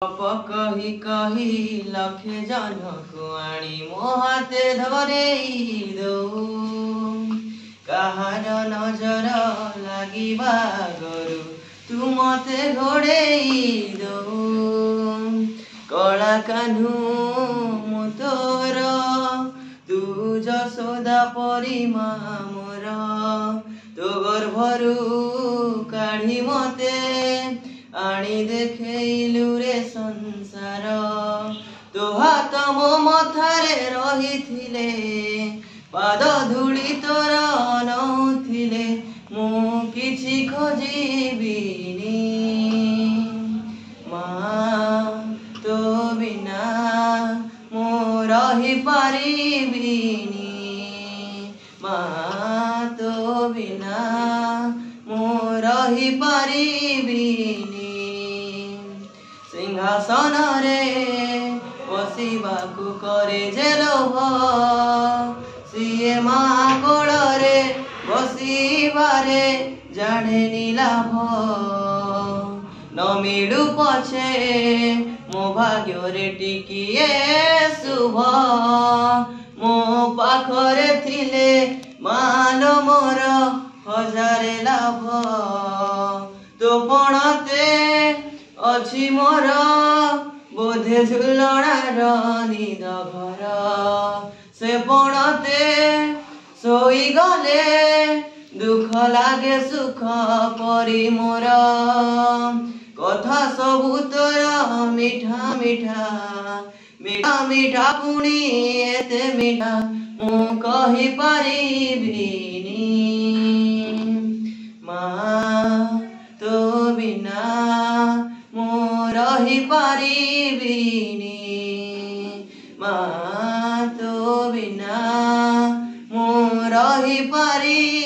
कही कही लखे जनकु आनी मो हाथे धरेई दो कहार नजर लागिबा गरु तू मते घोड़ेई दो कला कान्हू मु तोर तू जसोदा परी मोर तो गर्भरू काढ़ी मते आनी देखैलु रे संसार तो हाथ मो मथारे रहिथिले पाद धूली तोर नौथिले मु किछि खोजिबिनी माँ तो बिना मु रहि पारिबिनी माँ तो बिना मु रहि पारिबिनी सिंहासन रे बसिबाकु करे जे लोभ सीए माँ कोल रे बसिबारे जाने लाभ न मिलु पछे मो भाग्य रे टिकिए शुभ मो पाखरे थिले मानो मोर हजारे लाभ तो पणते अछि मोर बोधे झुलणार निद घर से पणते सोई गले दुख लागे सुख परी मोर कथा सबु तोर मिठा मिठा मिठा मिठा पुणी एते मिठा मु कहि पारिबिनी माँ तो बिना मु रहि पारिबिनी माँ तो बिना मु रहि पारि